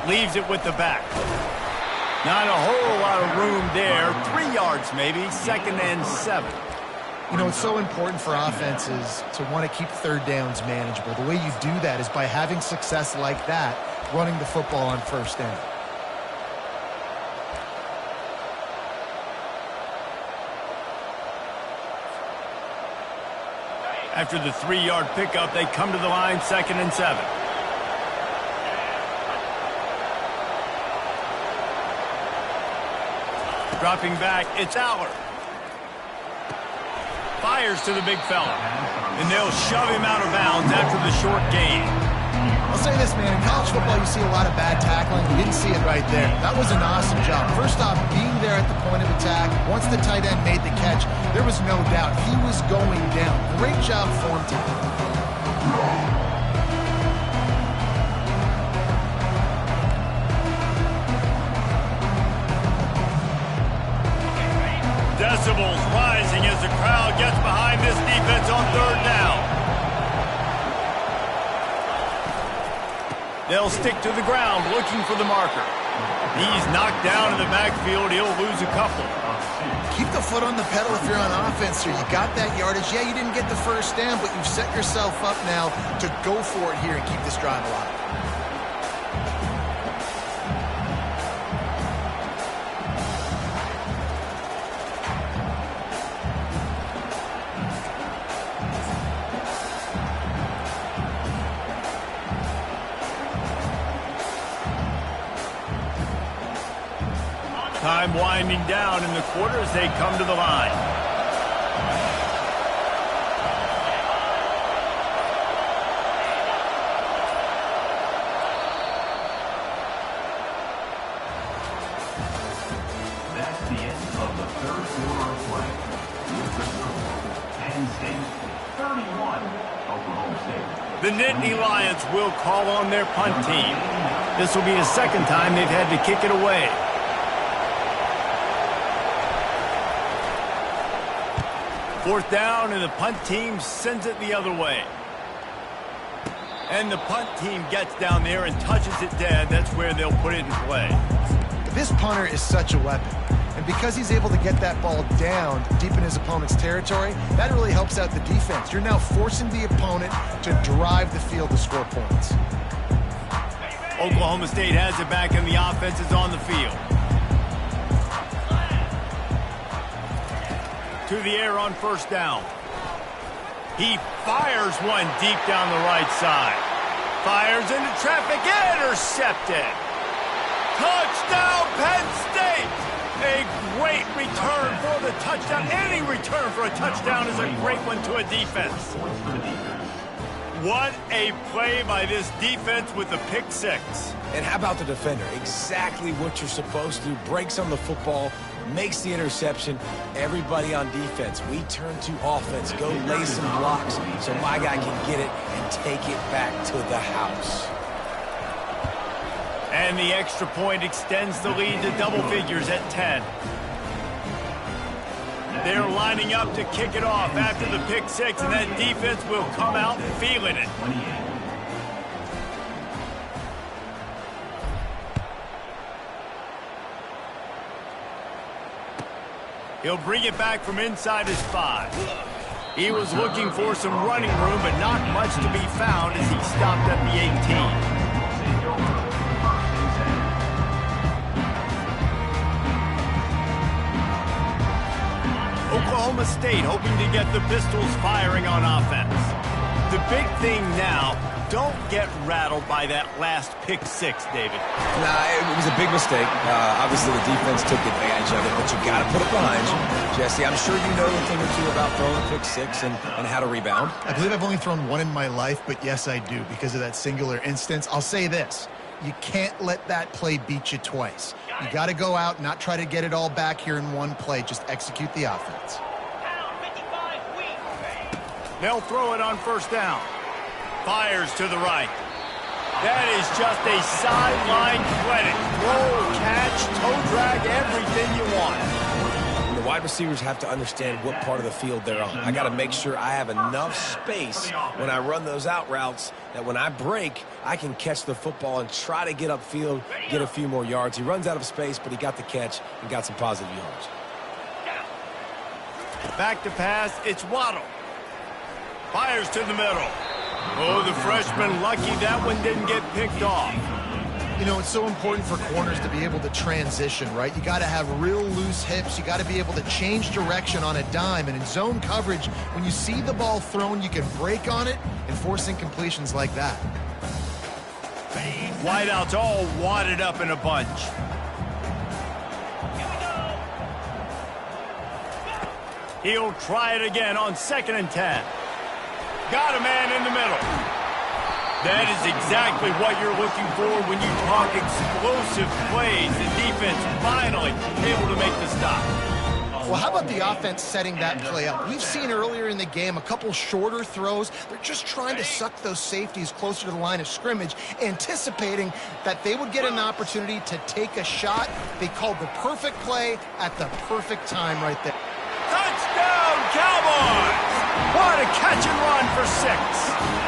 Leaves it with the back. Not a whole lot of room there. 3 yards maybe. 2nd and 7. You know, it's so important for offenses to want to keep third downs manageable. The way you do that is by having success like that, running the football on first down. After the 3-yard pickup, they come to the line, 2nd and 7. Dropping back, it's Aller. Fires to the big fella. And they'll shove him out of bounds after the short gain. I'll say this, man. In college football, you see a lot of bad tackling. You didn't see it right there. That was an awesome job. First off, being there at the point of attack. Once the tight end made the catch, there was no doubt he was going down. Great job form team. Decibels rising as the crowd gets behind this defense on 3rd down. They'll stick to the ground looking for the marker. He's knocked down in the backfield. He'll lose a couple. Keep the foot on the pedal if you're on offense here. You got that yardage. Yeah, you didn't get the first down, but you've set yourself up now to go for it here and keep this drive alive. Time winding down in the quarter as they come to the line. That's the end of the 3rd quarter of play. With the score, Penn State 31, Oklahoma State. The Nittany Lions will call on their punt team. This will be the 2nd time they've had to kick it away. Fourth down, and the punt team sends it the other way. And the punt team gets down there and touches it dead. That's where they'll put it in play. This punter is such a weapon. And because he's able to get that ball down deep in his opponent's territory, that really helps out the defense. You're now forcing the opponent to drive the field to score points. Oklahoma State has it back, and the offense is on the field. To the air on 1st down. He fires one deep down the right side. Fires into traffic, intercepted. Touchdown, Penn State! A great return for the touchdown. Any return for a touchdown is a great one to a defense. What a play by this defense with the pick 6. And how about the defender? Exactly what you're supposed to do. Breaks on the football, makes the interception. Everybody on defense, we turn to offense. Go lay some blocks so my guy can get it and take it back to the house. And the extra point extends the lead to double figures at 10. They're lining up to kick it off after the pick 6, and that defense will come out feeling it. He'll bring it back from inside his 5. He was looking for some running room, but not much to be found as he stopped at the 18. Oklahoma State hoping to get the Pistols firing on offense. The big thing now, don't get rattled by that last pick 6, David. Nah, it was a big mistake. Obviously, the defense took advantage of it, but you got to put it behind you. Jesse, I'm sure you know a thing or two about throwing a pick 6 and how to rebound. I believe I've only thrown one in my life, but yes, I do because of that singular instance. I'll say this. You can't let that play beat you twice. You got to go out, not try to get it all back here in one play. Just execute the offense. They'll throw it on 1st down. Fires to the right. That is just a sideline credit. Roll, catch, toe drag, everything you want. The wide receivers have to understand what part of the field they're on. I got to make sure I have enough space when I run those out routes that when I break, I can catch the football and try to get upfield, get a few more yards. He runs out of space, but he got the catch and got some positive yards. Back to pass, it's Waddle. Fires to the middle. Oh, the freshman lucky that one didn't get picked off. You know, it's so important for corners to be able to transition, right? You got to have real loose hips. You got to be able to change direction on a dime. And in zone coverage, when you see the ball thrown, you can break on it and force incompletions like that. Wideouts all wadded up in a bunch. He'll try it again on 2nd and 10. Got a man in the middle. That is exactly what you're looking for when you talk explosive plays. The defense finally able to make the stop. Well, how about the offense setting that play up? We've seen earlier in the game a couple shorter throws. They're just trying to suck those safeties closer to the line of scrimmage, anticipating that they would get an opportunity to take a shot. They called the perfect play at the perfect time right there. Touchdown, Cowboys! What a catch and run for 6.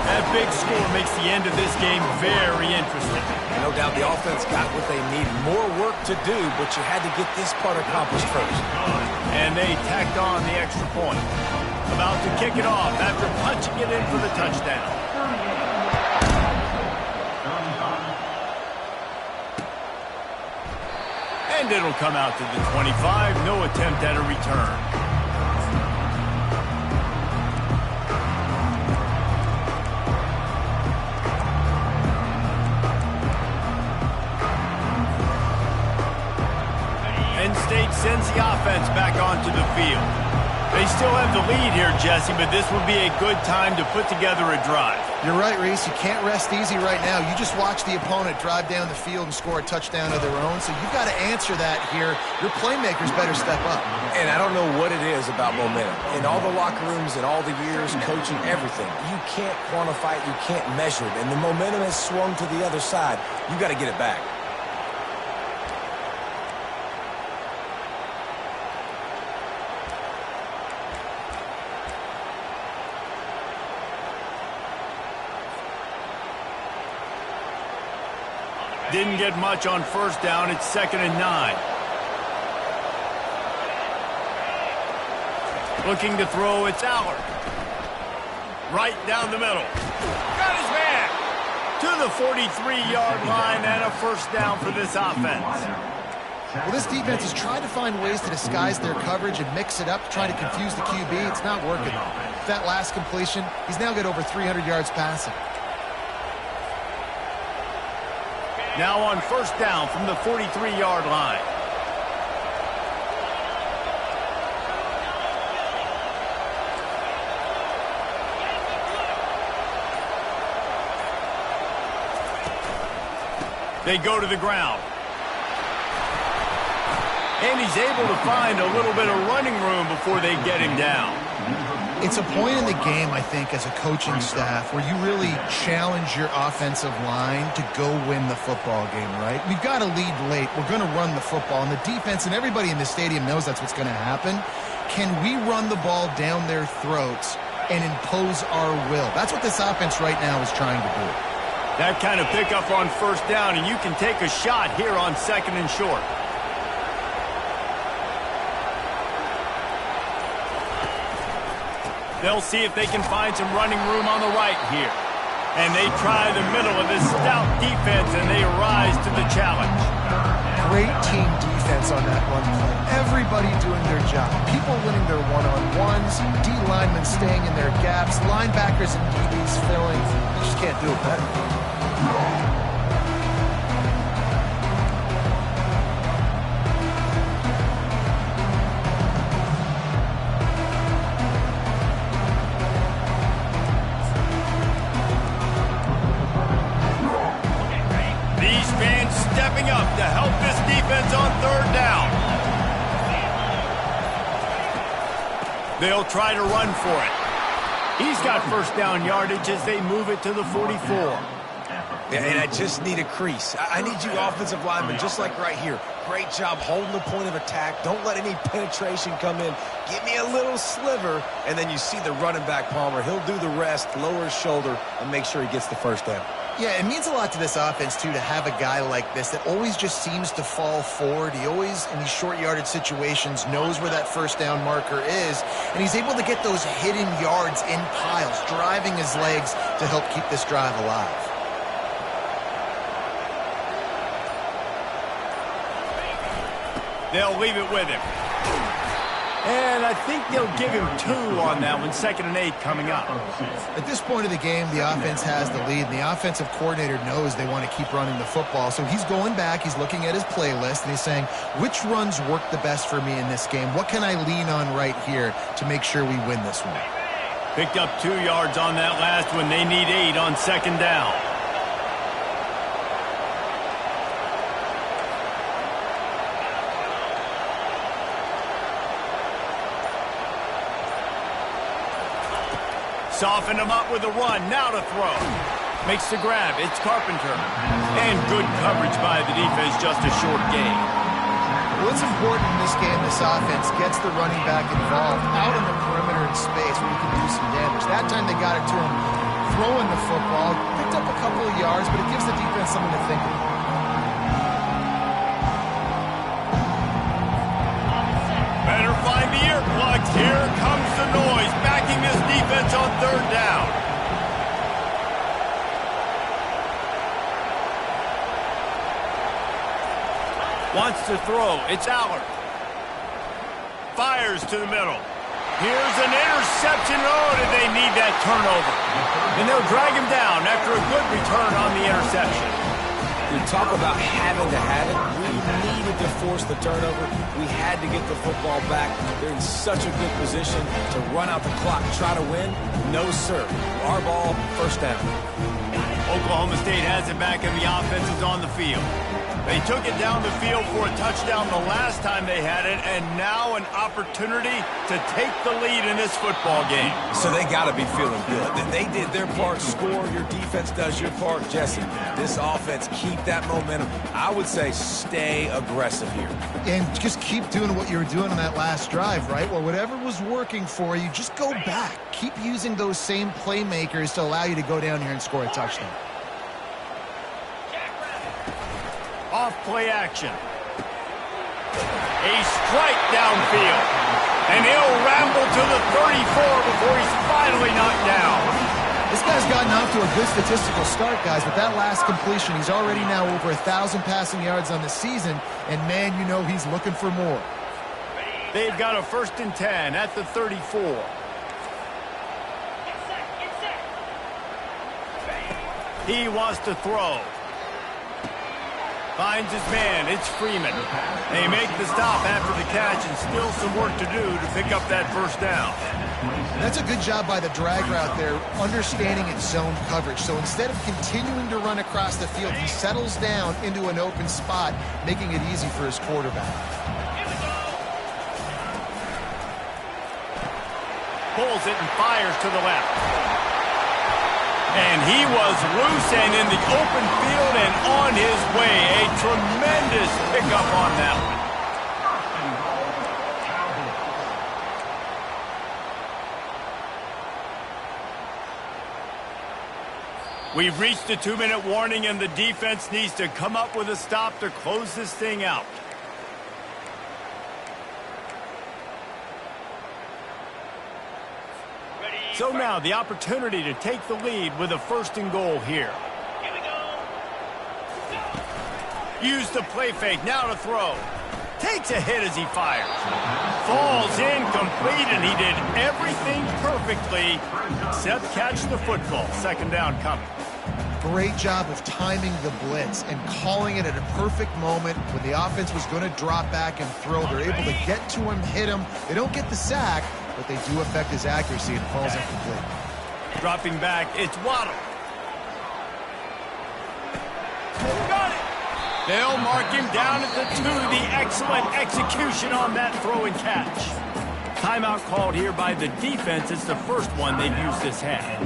That big score makes the end of this game very interesting. No doubt the offense got what they needed. More work to do, but you had to get this part accomplished first. And they tacked on the extra point. About to kick it off after punching it in for the touchdown. And it'll come out to the 25. No attempt at a return. Penn State sends the offense back onto the field. They still have the lead here, Jesse, but this would be a good time to put together a drive. You're right, Reese. You can't rest easy right now. You just watch the opponent drive down the field and score a touchdown of their own, so you've got to answer that here. Your playmakers better step up. And I don't know what it is about momentum. In all the locker rooms, in all the years, coaching, everything, you can't quantify it, you can't measure it. And the momentum has swung to the other side. You got to get it back. Didn't get much on 1st down. It's 2nd and 9. Looking to throw, it's Allard. Right down the middle. Got his man to the 43-yard line and a 1st down for this offense. Well, this defense is trying to find ways to disguise their coverage and mix it up, trying to confuse the QB. It's not working. That last completion, he's now got over 300 yards passing. Now on 1st down from the 43-yard line. They go to the ground. And he's able to find a little bit of running room before they get him down. It's a point in the game, I think, as a coaching staff, where you really challenge your offensive line to go win the football game, right? We've got to lead late. We're going to run the football. And the defense and everybody in the stadium knows that's what's going to happen. Can we run the ball down their throats and impose our will? That's what this offense right now is trying to do. That kind of pickup on 1st down, and you can take a shot here on 2nd and short. They'll see if they can find some running room on the right here. And they try the middle of this stout defense, and they rise to the challenge. Great team defense on that run play. Everybody doing their job. People winning their one-on-ones, D linemen staying in their gaps, linebackers and DBs filling. You just can't do it better. Stepping up to help this defense on 3rd down. They'll try to run for it. He's got 1st down yardage as they move it to the 44. And I just need a crease. I need you offensive linemen, just like right here. Great job holding the point of attack. Don't let any penetration come in. Give me a little sliver, and then you see the running back, Palmer. He'll do the rest, lower his shoulder, and make sure he gets the first down. Yeah, it means a lot to this offense, too, to have a guy like this that always just seems to fall forward. He always, in these short yardage situations, knows where that first down marker is, and he's able to get those hidden yards in piles, driving his legs to help keep this drive alive. They'll leave it with him. And I think they'll give him 2 on that one. 2nd and 8 coming up. At this point of the game, the offense has the lead, and the offensive coordinator knows they want to keep running the football. So he's going back, he's looking at his playlist, and he's saying, which runs work the best for me in this game? What can I lean on right here to make sure we win this one? Picked up 2 yards on that last one. They need 8 on 2nd down. Soften him up with a run. Now to throw. Makes the grab. It's Carpenter. And good coverage by the defense. Just a short gain. What's important in this game, this offense gets the running back involved out on the perimeter in space where he can do some damage. That time they got it to him throwing the football. Picked up a couple of yards, but it gives the defense something to think about. Better find the earplugs. Here comes the noise. Backing this defense on 3rd down. Wants to throw. It's Allard. Fires to the middle. Here's an interception. Oh, did they need that turnover? And they'll drag him down after a good return on the interception. We talk about having to have it. We needed to force the turnover. We had to get the football back. They're in such a good position to run out the clock, try to win. No, sir. Our ball, 1st down. Oklahoma State has it back, and the offense is on the field. They took it down the field for a touchdown the last time they had it, and now an opportunity to take the lead in this football game. So they got to be feeling good. They did their part, score. Your defense does your part. Jesse, this offense, keep that momentum. I would say stay aggressive here. And just keep doing what you were doing on that last drive, right? Well, whatever was working for you, just go back. Keep using those same playmakers to allow you to go down here and score a touchdown. Off play action. A strike downfield. And he'll ramble to the 34 before he's finally knocked down. This guy's gotten off to a good statistical start, guys. With that last completion, he's already now over 1,000 passing yards on the season. And, man, you know he's looking for more. They've got a 1st and 10 at the 34. He wants to throw. Finds his man. It's Freeman. They make the stop after the catch, and still some work to do to pick up that 1st down. That's a good job by the drag route there, understanding its zone coverage. So instead of continuing to run across the field, he settles down into an open spot, making it easy for his quarterback. Pulls it and fires to the left. And he was loose and in the open field and on his way. A tremendous pickup on that one. We've reached a 2-minute warning, and the defense needs to come up with a stop to close this thing out. So now the opportunity to take the lead with a 1st and goal here. Use the play fake, now to throw. Takes a hit as he fires. Falls incomplete, and he did everything perfectly except catch the football. 2nd down coming. Great job of timing the blitz and calling it at a perfect moment when the offense was going to drop back and throw. They're able to get to him, hit him. They don't get the sack, but they do affect his accuracy and falls incomplete. Dropping back, it's Waddle. Got it! They'll mark him down at the 2. The excellent execution on that throw and catch. Timeout called here by the defense. It's the first one they've used this half.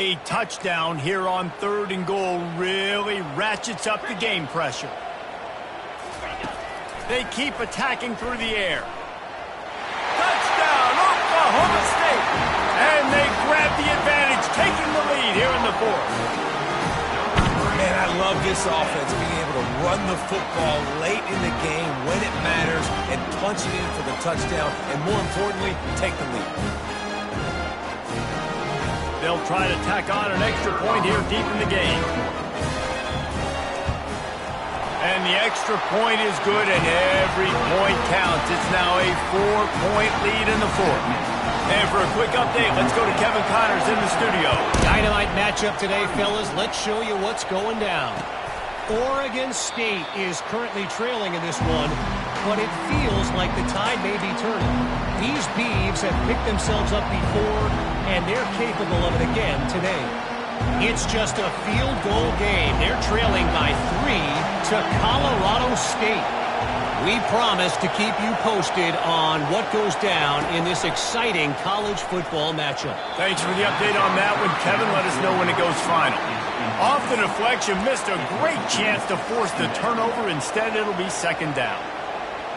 A touchdown here on 3rd and goal really ratchets up the game pressure. They keep attacking through the air. Touchdown, Oklahoma State! And they grab the advantage, taking the lead here in the 4th. Man, I love this offense, being able to run the football late in the game when it matters and punch it in for the touchdown, and more importantly, take the lead. They'll try to tack on an extra point here deep in the game. And the extra point is good, and every point counts. It's now a 4-point lead in the 4th. And for a quick update, let's go to Kevin Connors in the studio. Dynamite matchup today, fellas. Let's show you what's going down. Oregon State is currently trailing in this one, but it feels like the tide may be turning. These Beavs have picked themselves up before, and they're capable of it again today. It's just a field goal game. They're trailing by 3 to Colorado State. We promise to keep you posted on what goes down in this exciting college football matchup. Thanks for the update on that one, Kevin. Let us know when it goes final. Off the deflection, missed a great chance to force the turnover. Instead, it'll be 2nd down.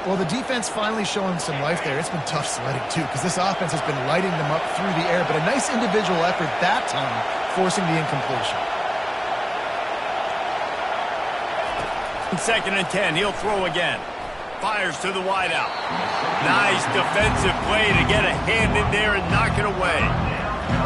Well, the defense finally showing some life there. It's been tough sledding, too, because this offense has been lighting them up through the air. But a nice individual effort that time, forcing the incompletion. 2nd and 10. He'll throw again. Fires to the wideout. Nice defensive play to get a hand in there and knock it away.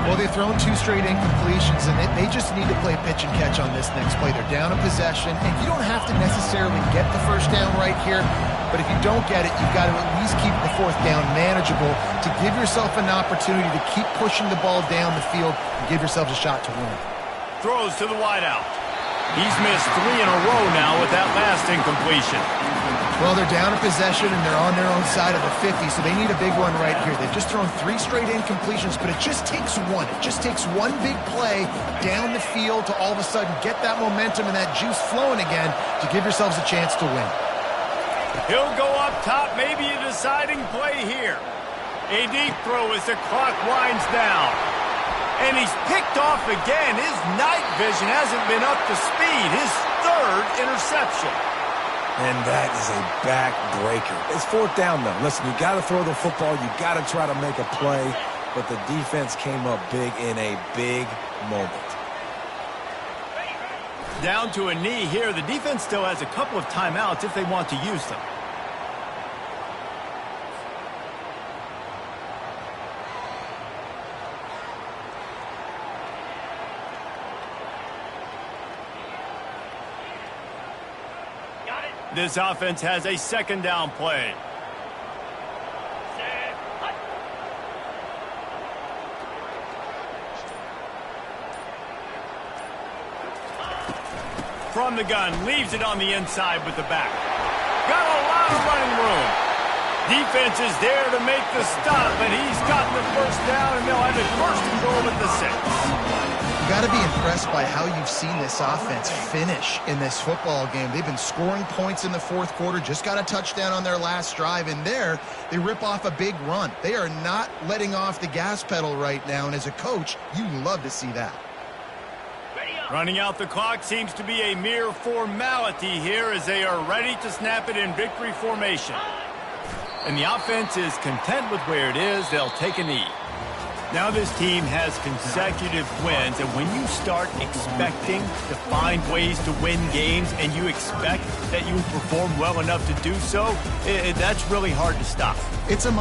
Well, they've thrown 2 straight incompletions, and they just need to play pitch and catch on this next play. They're down in possession, and you don't have to necessarily get the 1st down right here, but if you don't get it, you've got to at least keep the 4th down manageable to give yourself an opportunity to keep pushing the ball down the field and give yourselves a shot to win. Throws to the wideout. He's missed 3 in a row now with that last incompletion. Well, they're down in possession, and they're on their own side of the 50, so they need a big one right here. They've just thrown 3 straight incompletions, but it just takes one. It just takes one big play down the field to all of a sudden get that momentum and that juice flowing again to give yourselves a chance to win. He'll go up top, maybe a deciding play here. A deep throw as the clock winds down. And he's picked off again. His night vision hasn't been up to speed. His 3rd interception. And that is a backbreaker. It's 4th down, though. Listen, you got to throw the football. You got to try to make a play. But the defense came up big in a big moment. Down to a knee here. The defense still has a couple of timeouts if they want to use them. This offense has a 2nd down play. From the gun, leaves it on the inside with the back. Got a lot of running room. Defense is there to make the stop, and he's got the 1st down, and they'll have it 1st and goal at the 6. Got to be impressed by how you've seen this offense finish in this football game. They've been scoring points in the 4th quarter, just got a touchdown on their last drive, and there they rip off a big run. They are not letting off the gas pedal right now, and as a coach, you love to see that. Running out the clock seems to be a mere formality here as they are ready to snap it in victory formation. And the offense is content with where it is. They'll take a knee. Now this team has consecutive wins, and when you start expecting to find ways to win games and you expect that you perform well enough to do so, that's really hard to stop. It's a